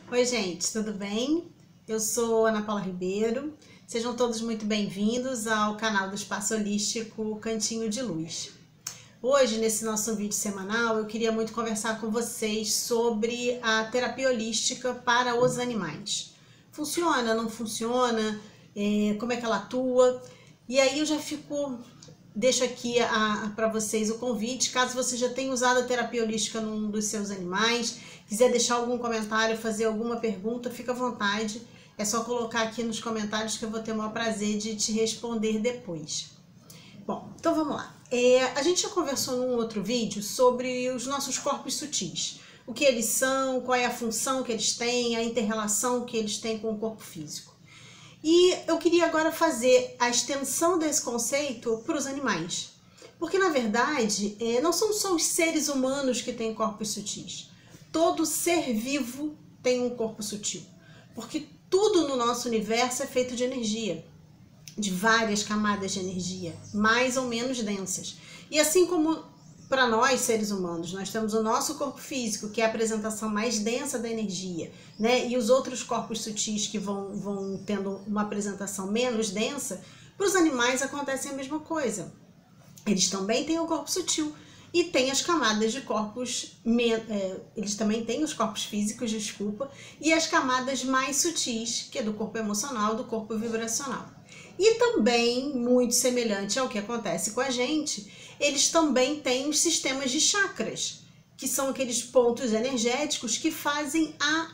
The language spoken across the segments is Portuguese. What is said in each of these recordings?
Oi, gente, tudo bem? Eu sou Ana Paula Ribeiro. Sejam todos muito bem-vindos ao canal do Espaço Holístico Cantinho de Luz. Hoje, nesse nosso vídeo semanal, eu queria muito conversar com vocês sobre a terapia holística para os animais. Funciona, não funciona? Como é que ela atua? E aí eu já deixo aqui para vocês o convite, caso você já tenha usado a terapia holística num dos seus animais, quiser deixar algum comentário, fazer alguma pergunta, fica à vontade. É só colocar aqui nos comentários que eu vou ter o maior prazer de te responder depois. Bom, então vamos lá. A gente já conversou num outro vídeo sobre os nossos corpos sutis. O que eles são, qual é a função que eles têm, a inter-relação que eles têm com o corpo físico. E eu queria agora fazer a extensão desse conceito para os animais. Porque, na verdade, não são só os seres humanos que têm corpos sutis. Todo ser vivo tem um corpo sutil. Porque tudo no nosso universo é feito de energia. De várias camadas de energia, mais ou menos densas. E assim como para nós, seres humanos, nós temos o nosso corpo físico, que é a apresentação mais densa da energia, né? E os outros corpos sutis que vão tendo uma apresentação menos densa, para os animais acontece a mesma coisa. Eles também têm o corpo sutil e têm as camadas de corpos, eles também têm os corpos físicos, desculpa, e as camadas mais sutis, que é do corpo emocional, do corpo vibracional. E também, muito semelhante ao que acontece com a gente, eles também têm os sistemas de chakras, que são aqueles pontos energéticos que fazem a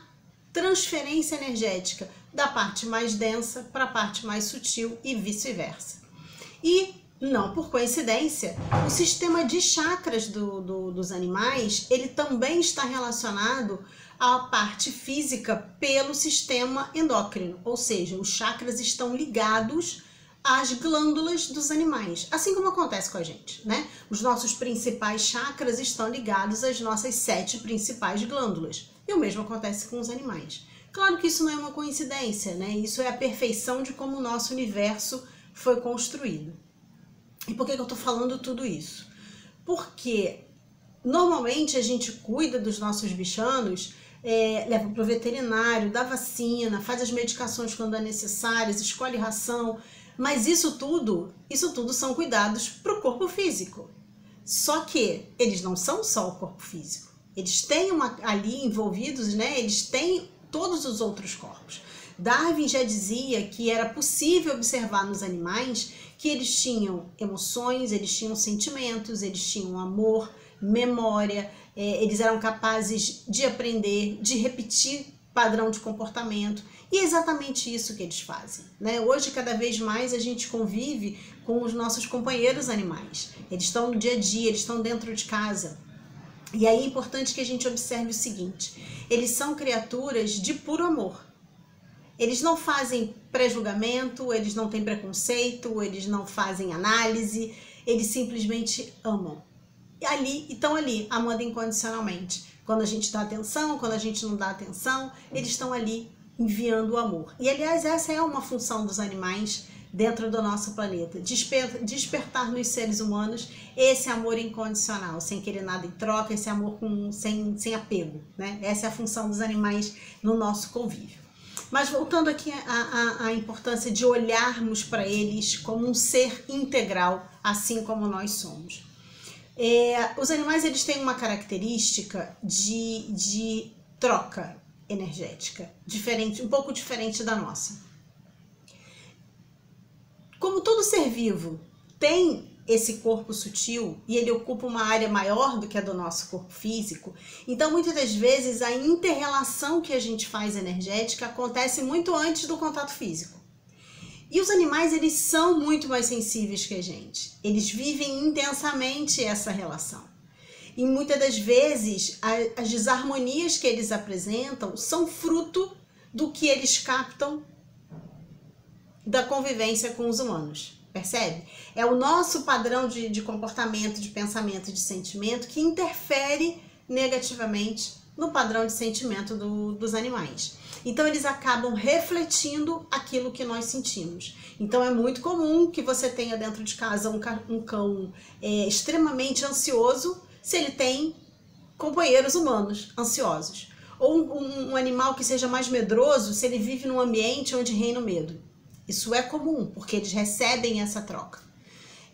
transferência energética da parte mais densa para a parte mais sutil e vice-versa. E, não por coincidência, o sistema de chakras dos animais, ele também está relacionado à parte física pelo sistema endócrino, ou seja, os chakras estão ligados às glândulas dos animais, assim como acontece com a gente, né? Os nossos principais chakras estão ligados às nossas 7 principais glândulas, e o mesmo acontece com os animais. Claro que isso não é uma coincidência, né? Isso é a perfeição de como o nosso universo foi construído. E por que eu tô falando tudo isso? Porque normalmente a gente cuida dos nossos bichanos, leva para o veterinário, dá vacina, faz as medicações quando é necessárias, escolhe ração, mas isso tudo são cuidados para o corpo físico. Só que eles não são só o corpo físico. Eles têm ali envolvidos, né? Eles têm todos os outros corpos. Darwin já dizia que era possível observar nos animais que eles tinham emoções, eles tinham sentimentos, eles tinham amor, memória, eles eram capazes de aprender, de repetir padrão de comportamento, e é exatamente isso que eles fazem, né? Hoje, cada vez mais, a gente convive com os nossos companheiros animais. Eles estão no dia a dia, eles estão dentro de casa. E aí é importante que a gente observe o seguinte: eles são criaturas de puro amor. Eles não fazem pré-julgamento, eles não têm preconceito, eles não fazem análise, eles simplesmente amam. E estão ali, amando incondicionalmente. Quando a gente dá atenção, quando a gente não dá atenção, eles estão ali enviando o amor. E, aliás, essa é uma função dos animais dentro do nosso planeta. Despertar nos seres humanos esse amor incondicional, sem querer nada em troca, esse amor sem apego, né? Essa é a função dos animais no nosso convívio. Mas voltando aqui à importância de olharmos para eles como um ser integral, assim como nós somos. Os animais, eles têm uma característica de troca energética, um pouco diferente da nossa. Como todo ser vivo tem esse corpo sutil e ele ocupa uma área maior do que a do nosso corpo físico, então muitas das vezes a inter-relação que a gente faz energética acontece muito antes do contato físico. E os animais, eles são muito mais sensíveis que a gente. Eles vivem intensamente essa relação. E muitas das vezes as desarmonias que eles apresentam são fruto do que eles captam da convivência com os humanos. Percebe? É o nosso padrão de comportamento, de pensamento, de sentimento que interfere negativamente no padrão de sentimento dos animais. Então eles acabam refletindo aquilo que nós sentimos. Então é muito comum que você tenha dentro de casa um cão extremamente ansioso se ele tem companheiros humanos ansiosos. Ou um animal que seja mais medroso se ele vive num ambiente onde reina o medo. Isso é comum, porque eles recebem essa troca.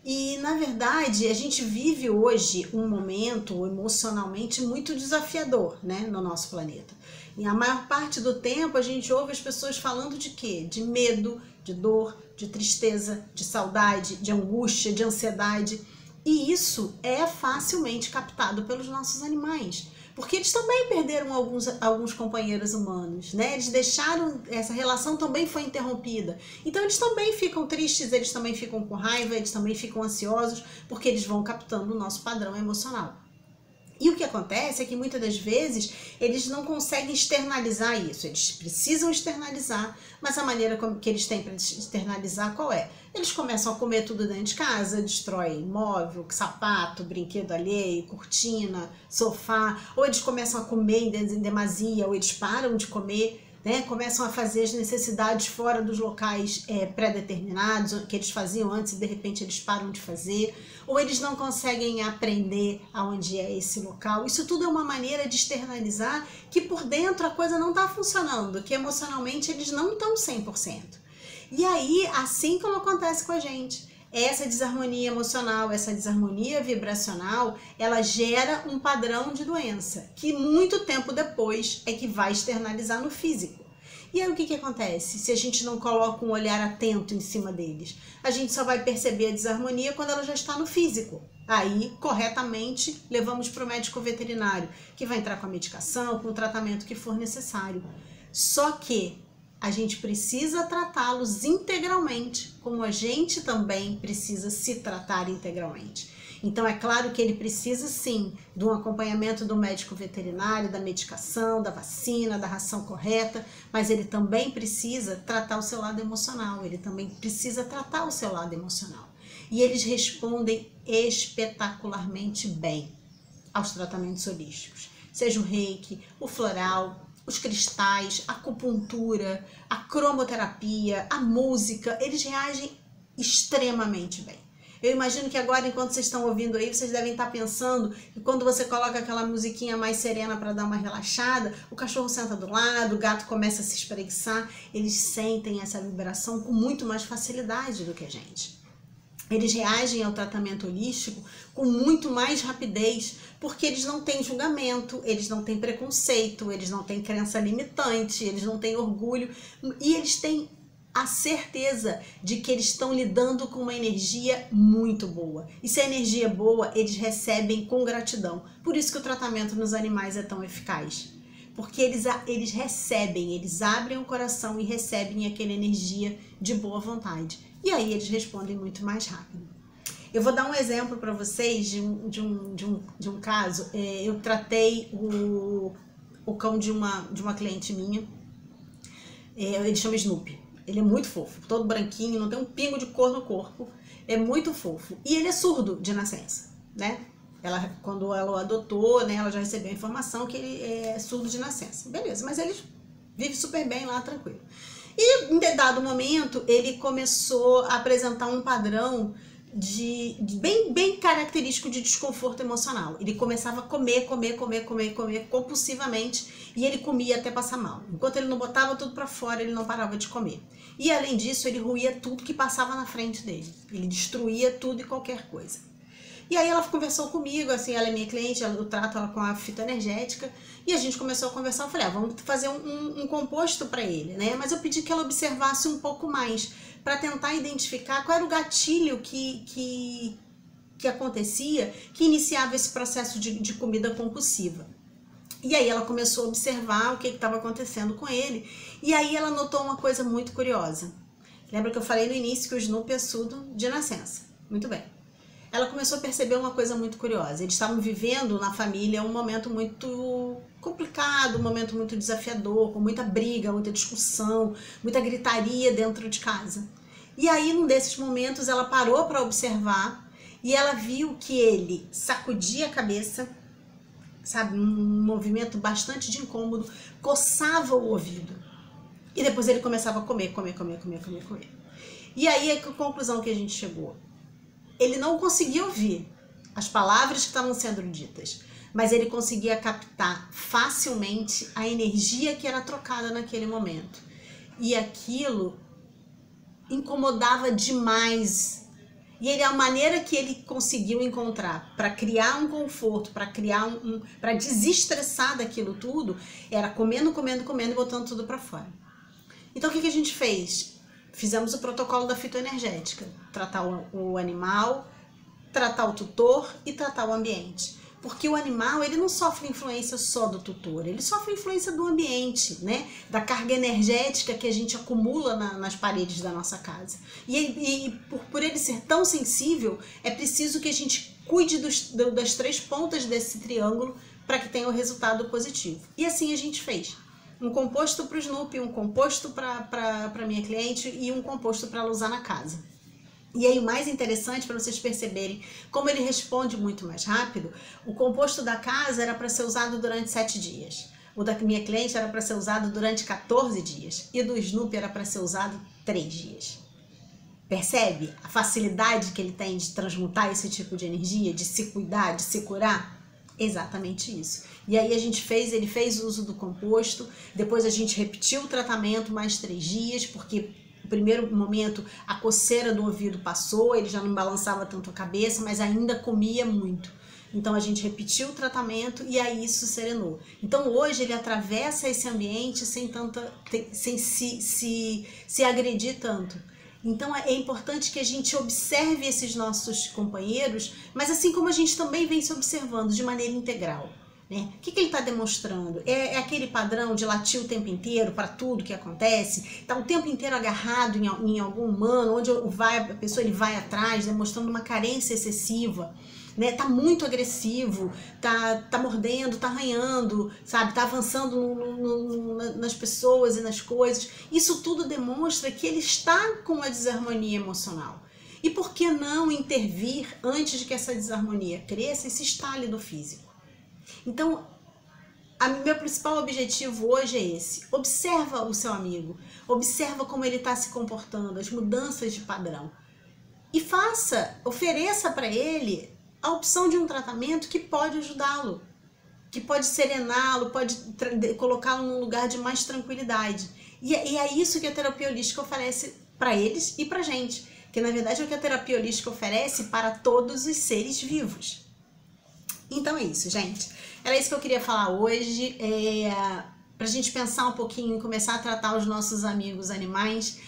E, na verdade, a gente vive hoje um momento emocionalmente muito desafiador, né, no nosso planeta. E a maior parte do tempo a gente ouve as pessoas falando de quê? De medo, de dor, de tristeza, de saudade, de angústia, de ansiedade. E isso é facilmente captado pelos nossos animais. Porque eles também perderam alguns companheiros humanos, né? Eles deixaram, essa relação também foi interrompida. Então eles também ficam tristes, eles também ficam com raiva, eles também ficam ansiosos, porque eles vão captando o nosso padrão emocional. E o que acontece é que muitas das vezes eles não conseguem externalizar isso. Eles precisam externalizar, mas a maneira que eles têm para externalizar qual é? Eles começam a comer tudo dentro de casa, destroem móvel, sapato, brinquedo alheio, cortina, sofá, ou eles começam a comer em demasia, ou eles param de comer, né? Começam a fazer as necessidades fora dos locais pré-determinados, que eles faziam antes e de repente eles param de fazer, ou eles não conseguem aprender aonde é esse local. Isso tudo é uma maneira de externalizar que por dentro a coisa não está funcionando, que emocionalmente eles não estão 100%. E aí, assim como acontece com a gente, essa desarmonia emocional, essa desarmonia vibracional, ela gera um padrão de doença, que muito tempo depois é que vai externalizar no físico. E aí o que acontece? Se a gente não coloca um olhar atento em cima deles, a gente só vai perceber a desarmonia quando ela já está no físico. Aí, corretamente, levamos para o médico veterinário, que vai entrar com a medicação, com o tratamento que for necessário. Só que a gente precisa tratá-los integralmente, como a gente também precisa se tratar integralmente. Então é claro que ele precisa sim de um acompanhamento do médico veterinário, da medicação, da vacina, da ração correta, mas ele também precisa tratar o seu lado emocional, ele também precisa tratar o seu lado emocional. E eles respondem espetacularmente bem aos tratamentos holísticos, seja o reiki, o floral, os cristais, a acupuntura, a cromoterapia, a música, eles reagem extremamente bem. Eu imagino que agora, enquanto vocês estão ouvindo aí, vocês devem estar pensando que quando você coloca aquela musiquinha mais serena para dar uma relaxada, o cachorro senta do lado, o gato começa a se espreguiçar, eles sentem essa vibração com muito mais facilidade do que a gente. Eles reagem ao tratamento holístico com muito mais rapidez, porque eles não têm julgamento, eles não têm preconceito, eles não têm crença limitante, eles não têm orgulho, e eles têm a certeza de que eles estão lidando com uma energia muito boa. E se a energia é boa, eles recebem com gratidão. Por isso que o tratamento nos animais é tão eficaz. Porque eles recebem, eles abrem o coração e recebem aquela energia de boa vontade. E aí eles respondem muito mais rápido. Eu vou dar um exemplo para vocês de um caso. Eu tratei o cão de uma cliente minha. Ele chama Snoopy. Ele é muito fofo, todo branquinho, não tem um pingo de cor no corpo. É muito fofo. E ele é surdo de nascença, né? Quando ela o adotou, né, ela já recebeu a informação que ele é surdo de nascença. Beleza, mas ele vive super bem lá, tranquilo. E em dado momento, ele começou a apresentar um padrão bem característico de desconforto emocional. Ele começava a comer compulsivamente, e ele comia até passar mal. Enquanto ele não botava tudo para fora, ele não parava de comer. E além disso, ele ruía tudo que passava na frente dele. Ele destruía tudo e qualquer coisa. E aí ela conversou comigo, assim, ela é minha cliente, eu trato ela com a fitoenergética, e a gente começou a conversar. Eu falei, vamos fazer um composto para ele, né? Mas eu pedi que ela observasse um pouco mais, para tentar identificar qual era o gatilho que acontecia, que iniciava esse processo de comida compulsiva. E aí ela começou a observar o que estava acontecendo com ele, e aí ela notou uma coisa muito curiosa. Lembra que eu falei no início que o Snoopy é surdo de nascença? Muito bem. Ela começou a perceber uma coisa muito curiosa. Eles estavam vivendo na família um momento muito complicado, um momento muito desafiador, com muita briga, muita discussão, muita gritaria dentro de casa. E aí, num desses momentos, ela parou para observar e ela viu que ele sacudia a cabeça, sabe, um movimento bastante de incômodo, coçava o ouvido. E depois ele começava a comer. E aí, a conclusão que a gente chegou? Ele não conseguia ouvir as palavras que estavam sendo ditas, mas ele conseguia captar facilmente a energia que era trocada naquele momento. E aquilo incomodava demais. E a maneira que ele conseguiu encontrar para criar um conforto, para desestressar daquilo tudo, era comendo e botando tudo para fora. Então o que a gente fez? Fizemos o protocolo da fitoenergética, tratar o animal, tratar o tutor e tratar o ambiente. Porque o animal, ele não sofre influência só do tutor, ele sofre influência do ambiente, né? Da carga energética que a gente acumula nas paredes da nossa casa. E por ele ser tão sensível, é preciso que a gente cuide das 3 pontas desse triângulo para que tenha o resultado positivo. E assim a gente fez. Um composto para o Snoopy, um composto para minha cliente e um composto para ela usar na casa. E aí o mais interessante, para vocês perceberem como ele responde muito mais rápido, o composto da casa era para ser usado durante 7 dias. O da minha cliente era para ser usado durante 14 dias. E do Snoopy era para ser usado 3 dias. Percebe a facilidade que ele tem de transmutar esse tipo de energia, de se cuidar, de se curar? Exatamente isso. E aí ele fez uso do composto, depois a gente repetiu o tratamento mais 3 dias, porque no primeiro momento a coceira do ouvido passou, ele já não balançava tanto a cabeça, mas ainda comia muito. Então a gente repetiu o tratamento e aí isso serenou. Então hoje ele atravessa esse ambiente sem se agredir tanto. Então é importante que a gente observe esses nossos companheiros, mas assim como a gente também vem se observando de maneira integral. Né? O que ele está demonstrando? É aquele padrão de latir o tempo inteiro para tudo que acontece, está o tempo inteiro agarrado em algum humano, onde a pessoa ele vai atrás, demonstrando uma carência excessiva. Né, tá muito agressivo, tá mordendo, tá arranhando, sabe, tá avançando nas pessoas e nas coisas. Isso tudo demonstra que ele está com uma desarmonia emocional. E por que não intervir antes de que essa desarmonia cresça e se instale no físico? Então, meu principal objetivo hoje é esse. Observa o seu amigo, observa como ele está se comportando, as mudanças de padrão. E ofereça para ele a opção de um tratamento que pode ajudá-lo, que pode serená-lo, pode colocá-lo num lugar de mais tranquilidade. E é isso que a terapia holística oferece para eles e para a gente, que na verdade é o que a terapia holística oferece para todos os seres vivos. Então é isso, gente. Era isso que eu queria falar hoje, para a gente pensar um pouquinho e começar a tratar os nossos amigos animais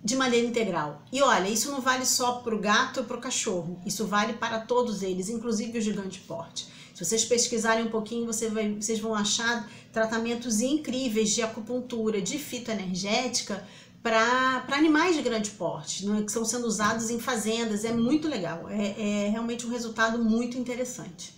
de maneira integral. E olha, isso não vale só para o gato ou para o cachorro, isso vale para todos eles, inclusive o gigante porte. Se vocês pesquisarem um pouquinho, vocês vão achar tratamentos incríveis de acupuntura, de fitoenergética para animais de grande porte, né, que estão sendo usados em fazendas. É muito legal, é realmente um resultado muito interessante.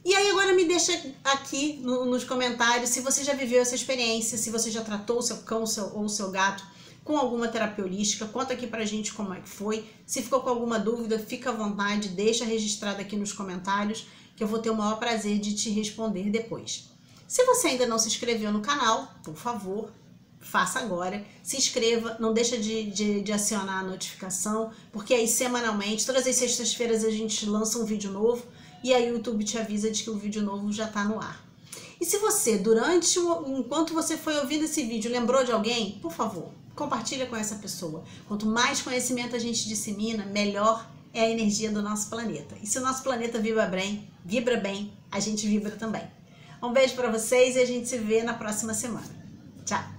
E aí agora me deixa aqui nos comentários se você já viveu essa experiência, se você já tratou o seu cão ou o seu gato com alguma terapia holística. Conta aqui pra gente como é que foi. Se ficou com alguma dúvida, fica à vontade, deixa registrado aqui nos comentários, que eu vou ter o maior prazer de te responder depois. Se você ainda não se inscreveu no canal, por favor, faça agora. Se inscreva, não deixa de acionar a notificação, porque aí semanalmente, todas as sextas-feiras a gente lança um vídeo novo e aí o YouTube te avisa de que o vídeo novo já tá no ar. E se você, enquanto você foi ouvindo esse vídeo, lembrou de alguém, por favor, compartilha com essa pessoa. Quanto mais conhecimento a gente dissemina, melhor é a energia do nosso planeta. E se o nosso planeta vibra bem, a gente vibra também. Um beijo para vocês e a gente se vê na próxima semana. Tchau!